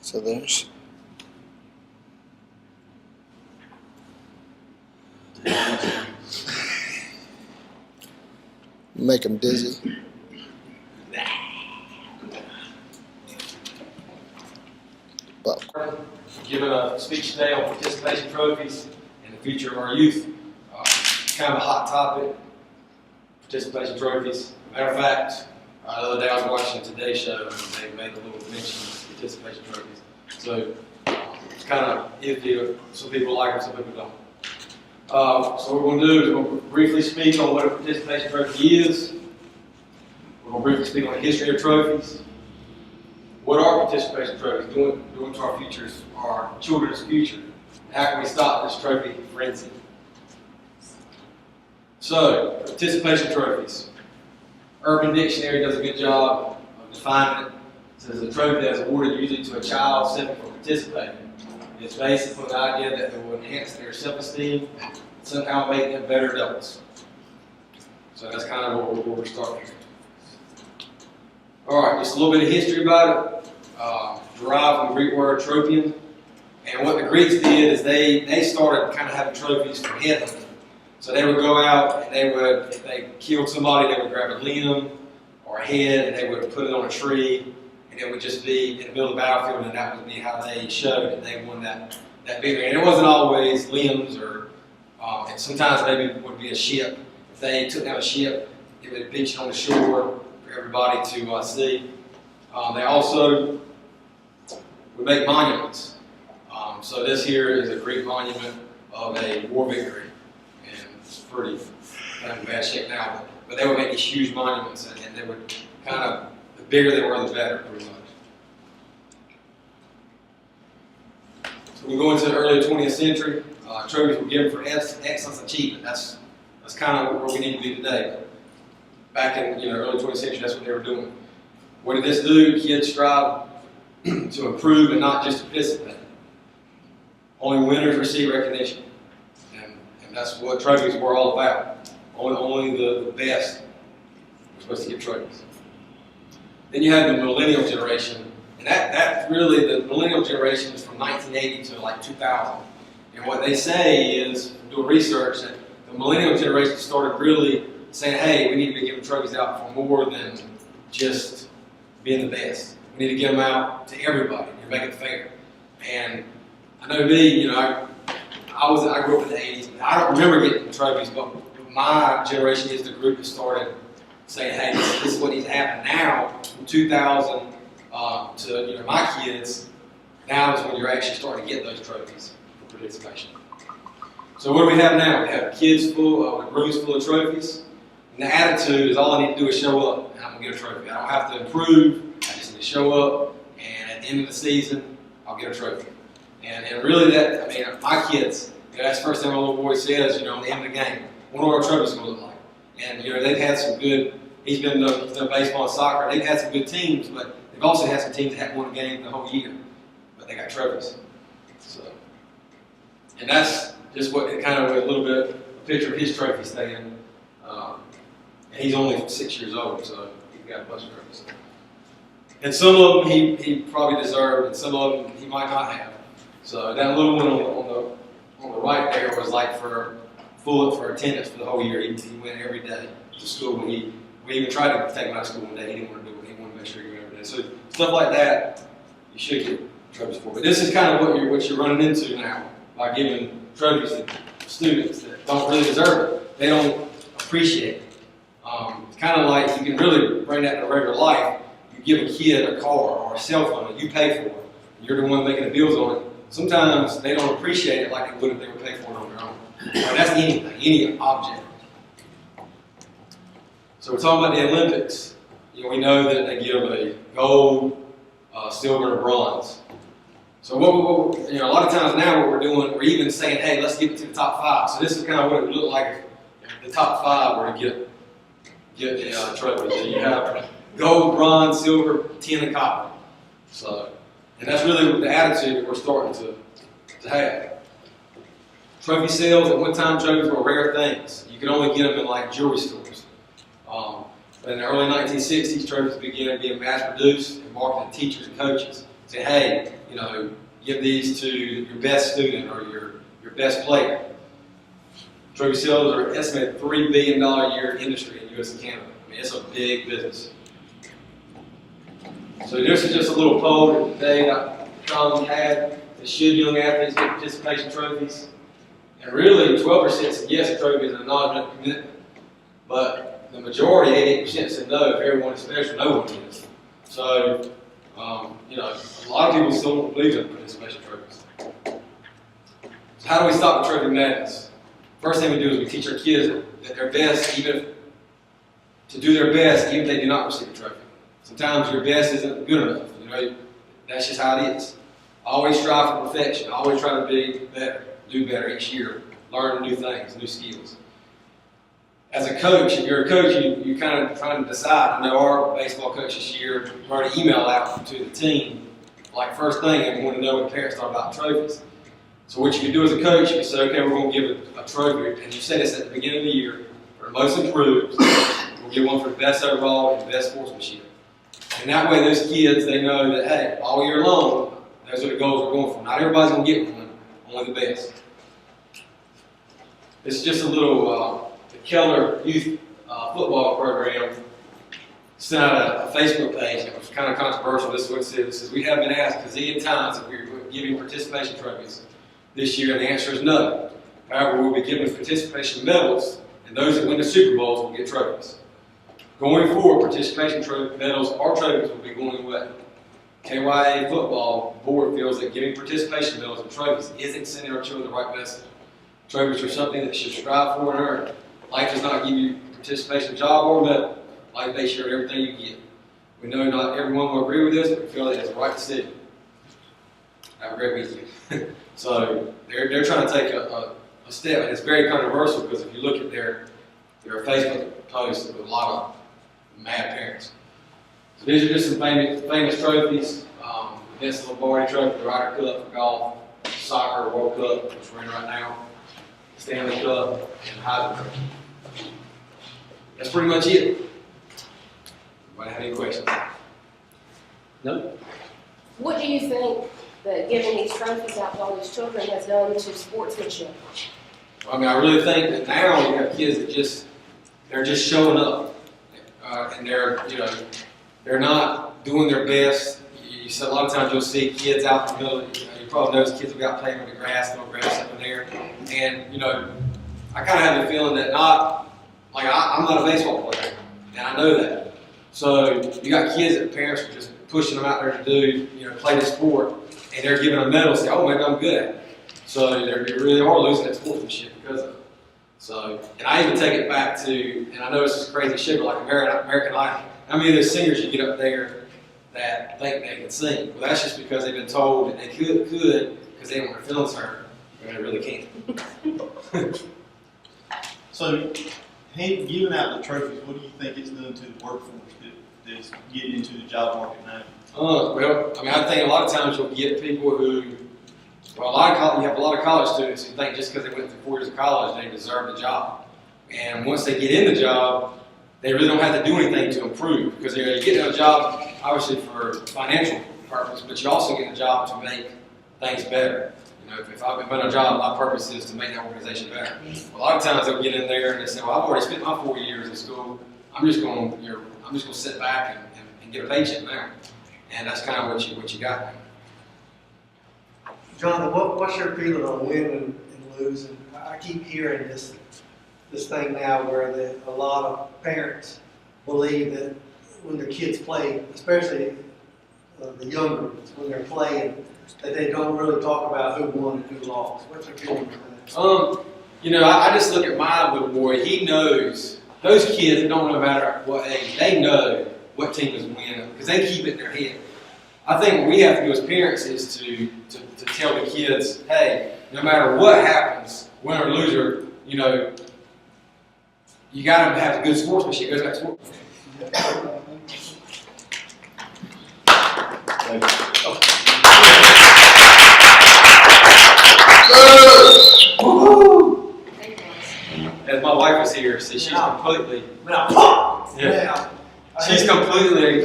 So there's make them dizzy. But Giving a speech today on participation trophies and the future of our youth. Kind of a hot topic, participation trophies. Matter of fact, the other day I was watching Today Show and they made a little mention of participation trophies. So it's kind of iffy. Some people like them, some people don't. So what we're going to do is we're going to briefly speak on what a participation trophy is. We're going to briefly speak on the history of trophies. What are participation trophies doing to our futures, our children's future? How can we stop this trophy frenzy? So, participation trophies. Urban Dictionary does a good job of defining it. It says a trophy that is awarded usually to a child simply for participating. It's based on the idea that it will enhance their self-esteem and somehow make them better adults. So that's kind of where we're starting. Alright, just a little bit of history about it. Derived from the Greek word tropion. And what the Greeks did is they started kind of having trophies for headhunting. So they would go out and if they killed somebody, they would grab a limb or a head and they would put it on a tree, and it would just be in the middle of the battlefield, and that would be how they showed that they won that victory. And it wasn't always limbs, or and sometimes maybe it would be a ship. If they took down a ship, it would beach it on the shore for everybody to see. They also would make monuments. So this here is a Greek monument of a war victory. It's pretty kind of bad shape now, but they would make these huge monuments, and they would kind of, the bigger they were, the better, pretty much. So we go into the early 20th century. Trophies were given for excellence achievement. That's kind of where we need to be today. Back in early 20th century, that's what they were doing. What did this do? Kids strive to improve and not just participate. Only winners receive recognition. And that's what trophies were all about. Only the best were supposed to get trophies. Then you have the millennial generation. And that really, the millennial generation is from 1980 to like 2000. And what they say is, doing research, that the millennial generation started really saying, hey, we need to be giving trophies out for more than just being the best. We need to give them out to everybody and make it fair. And I know me, I grew up in the 80s. I don't remember getting trophies, but my generation is the group that started saying, hey, this is what needs to happen. Now, from 2000 to my kids, now is when you're actually starting to get those trophies for participation. So what do we have now? We have kids rooms full of trophies. And the attitude is all I need to do is show up, and I'm going to get a trophy. I don't have to improve. I just need to show up, and at the end of the season, I'll get a trophy. And really my kids, that's the first thing my little boy says, at the end of the game, what are our trophies going to look like? And, they've had some good, he's done baseball and soccer, they've had some good teams, but they've also had some teams that haven't won a game the whole year, but they got trophies. So, and that's just what kind of a little bit, a picture of his trophy stand. And he's only 6 years old, so he's got a bunch of trophies. And some of them he probably deserved, and some of them he might not have. So that little one on the right there was like for attendance for the whole year. He went every day to school. We even tried to take him out of school one day. He didn't want to do it. He wanted to make sure he went every day. So stuff like that, you should get trophies for. But this is kind of what you're running into now by giving trophies to students that don't really deserve it. They don't appreciate it. It's kind of like, you can really bring that to regular life. You give a kid a car or a cell phone that you pay for. You're the one making the bills on it. Sometimes they don't appreciate it like they would if they were paying for it on their own. That's anything, any object. So we're talking about the Olympics. We know that they give a gold, silver, and bronze. So a lot of times now what we're doing, we're even saying, hey, let's give it to the top 5. So this is kind of what it would look like if the top 5 were to get the trophy. So you have gold, bronze, silver, tin, and copper. So, and that's really the attitude that we're starting to have. Trophy sales, at one time trophies were rare things. You could only get them in like jewelry stores. But in the early 1960s, trophies began being mass produced and marketed to teachers and coaches. say, hey, you know, give these to your best student or your best player. Trophy sales are estimated $3 billion a year industry in U.S. and Canada. I mean, it's a big business. So this is just a little poll that Dave had that should young athletes get participation trophies. And really, 12% said yes, a trophy is an acknowledgement of commitment. But the majority, 88%, said no. If everyone is special, no one is. So, you know, a lot of people still don't believe in participation trophies. So how do we stop the trophy madness? First thing we do is we teach our kids that they're best, to do their best, even if they do not receive a trophy. Sometimes your best isn't good enough. You know, that's just how it is. Always strive for perfection. Always try to be better, do better each year, learn new things, new skills. As a coach, if you're a coach, you kind of trying to decide. I know our baseball coach this year wrote an email out to the team, like first thing, and we want to know what the parents thought about trophies. So what you can do as a coach, you can say, okay, we're going to give a trophy, and you say this at the beginning of the year for the most improved. We'll give one for the best overall and best sportsmanship. And that way, those kids, they know that, hey, all year long, those are the goals we're going for. Not everybody's going to get one, only the best. This is just a little, the Keller Youth Football Program sent out a Facebook page. It was kind of controversial. This is what it said. It says, we have been asked a zillion times if we're giving participation trophies this year, and the answer is no. However, we'll be giving participation medals, and those that win the Super Bowls will get trophies. Going forward, participation medals or trophies will be going away. KYA football board feels that giving participation medals and trophies isn't sending our children the right message. Trophies are something that should strive for and earn. Life does not give you participation job or medal. Life makes sure everything you get. We know not everyone will agree with this, but we feel that it's the right decision. Have a great weekend. So they're trying to take a step, and it's very controversial because if you look at their Facebook posts with a lot of mad parents. So these are just some famous trophies. Vince Lombardi Trophy, the Ryder Cup for golf, soccer World Cup, which we're in right now, Stanley Cup, and Heisman Trophy. That's pretty much it. Anybody have any questions? No? What do you think that giving these trophies out to all these children has done to sportsmanship? I mean, I really think that now you have kids that they're just showing up, and they're not doing their best. You said a lot of times you'll see kids out in the middle. You probably notice kids will be out playing on the grass, no grass up in there, and I kind of have the feeling that I'm not a baseball player, and I know that. So you got kids that parents are just pushing them out there to do, play the sport, and they're giving them medals, say, oh, maybe I'm good at it. So they really are losing that sportsmanship because of it. So, and I even take it back to, and I know this is crazy shit, but like American Idol. How many of those singers you get up there that think they can sing? Well, that's just because they've been told that they could because they want their feelings hurt, but they really can't. So, giving out the trophies, what do you think it's done to the workforce that's getting into the job market now? Well, I mean, I think a lot of times you'll get people who, you have a lot of college students who think just because they went through 4 years of college, they deserve the job. And once they get in the job, they really don't have to do anything to improve because you get in a job, obviously for financial purpose, but you also get a job to make things better. If I've been in a job, my purpose is to make that organization better. A lot of times they'll get in there and they say, well, I've already spent my 4 years in school. I'm just going to sit back and get a paycheck now. And that's kind of what you got. Jonathan, what's your feeling on winning and losing? I keep hearing this thing now where a lot of parents believe that when their kids play, especially the younger ones, when they're playing, that they don't really talk about who won and who lost. What's your feeling on that? I just look at my little boy. He knows those kids. It don't matter what age. They know what team is winning because they keep it in their head. I think what we have to do as parents is to tell the kids, hey, no matter what happens, win or loser, you got to have a good sportsmanship. It goes back to sports. As my wife was here, see, she's completely. She's completely